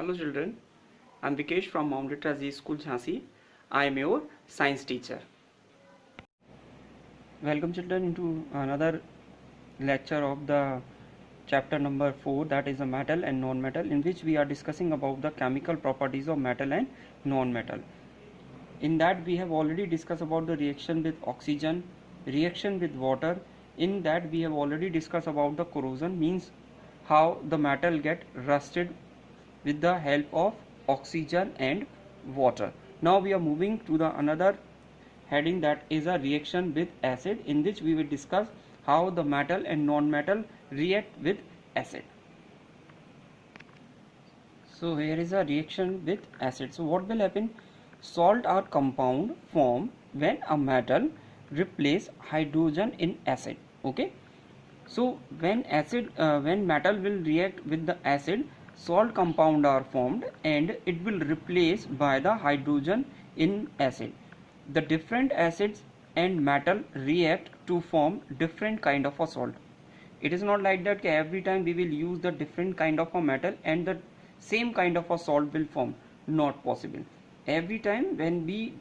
Hello children, I am Vikesh from Mount Literacy School Jhansi. I am your science teacher. Welcome children into another lecture of the chapter number 4, that is a metal and non-metal, in which we are discussing about the chemical properties of metal and non-metal. In that we have already discussed about the reaction with oxygen, reaction with water. In that we have already discussed about the corrosion, means how the metal get rusted with the help of oxygen and water. Now we are moving to the another heading, that is a reaction with acid, in which we will discuss how the metal and non-metal react with acid. So here is a reaction with acid. So what will happen? Salt or compound form when a metal replace hydrogen in acid. Okay, so when metal will react with the acid, salt compound are formed and it will replace by the hydrogen in acid. The different acids and metal react to form different kind of a salt. It is not like that every time we will use the different kind of a metal and the same kind of a salt will form. Not possible. Every time when we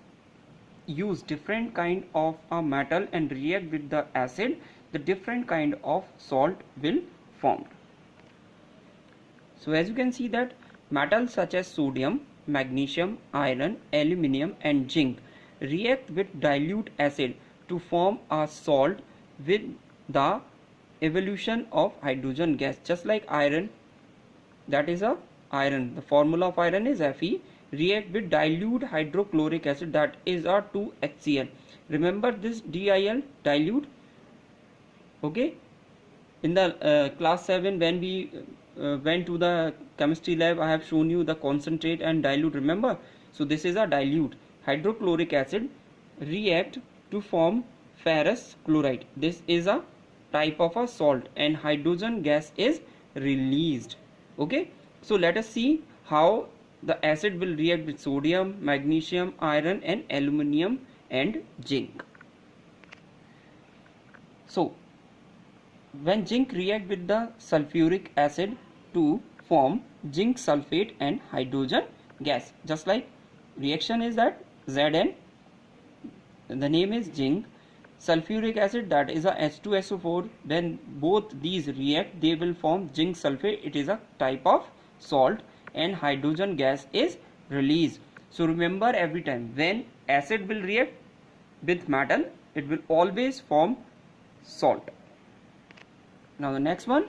use different kind of a metal and react with the acid, the different kind of salt will form. So as you can see that metals such as sodium, magnesium, iron, aluminium and zinc react with dilute acid to form a salt with the evolution of hydrogen gas. Just like iron, that is a iron, the formula of iron is Fe, react with dilute hydrochloric acid, that is a 2HCl. remember this DIL, dilute. Okay, in the class 7 when we went to the chemistry lab, I have shown you the concentrate and dilute, remember? So this is a dilute. Hydrochloric acid react to form ferrous chloride. This is a type of a salt and hydrogen gas is released. Okay, so let us see how the acid will react with sodium, magnesium, iron and aluminium and zinc. So when zinc react with the sulfuric acid to form zinc sulfate and hydrogen gas, just like reaction is that Zn, the name is zinc, sulfuric acid, that is a H2SO4. When both these react, they will form zinc sulfate, it is a type of salt and hydrogen gas is released. So remember, every time when acid will react with metal, it will always form salt. Now the next one,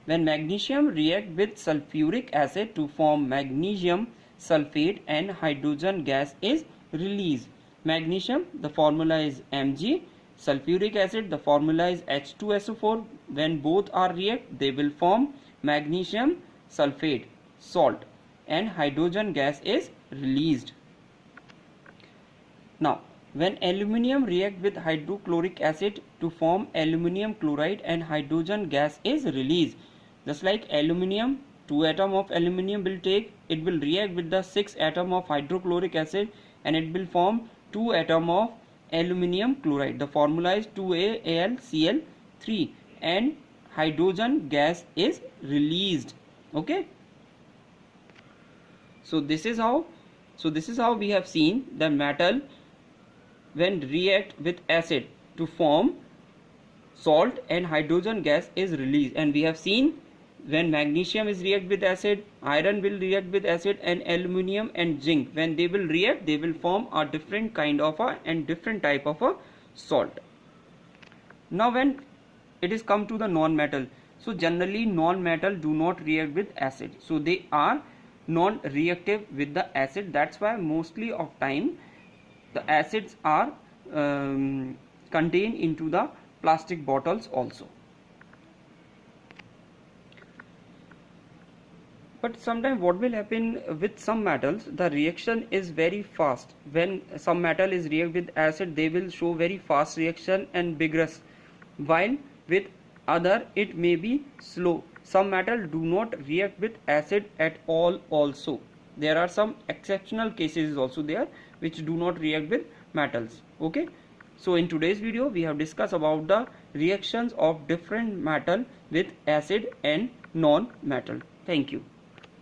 when magnesium react with sulfuric acid to form magnesium sulfate and hydrogen gas is released. Magnesium, the formula is Mg, sulfuric acid, the formula is H2SO4. When both are react, they will form magnesium sulfate, salt, and hydrogen gas is released. Now when aluminium react with hydrochloric acid to form aluminium chloride and hydrogen gas is released. Just like aluminium, 2 atom of aluminium will take, it will react with the 6 atom of hydrochloric acid and it will form 2 atom of aluminium chloride. The formula is 2AlCl3 and hydrogen gas is released. Okay, so this is how we have seen the metal when react with acid to form salt and hydrogen gas is released. And we have seen when magnesium is react with acid, iron will react with acid, and aluminium and zinc, when they will react, they will form a different kind of a and different type of a salt. Now when it is come to the non-metal, so generally non-metal do not react with acid, so they are non-reactive with the acid. That's why mostly of time the acids are contained into the plastic bottles also. But sometimes what will happen with some metals, the reaction is very fast. When some metal is react with acid, they will show very fast reaction and vigorous, while with other it may be slow. Some metal do not react with acid at all also. There are some exceptional cases also there which do not react with metals. Okay, so in today's video we have discussed about the reactions of different metal with acid and non-metal. Thank you.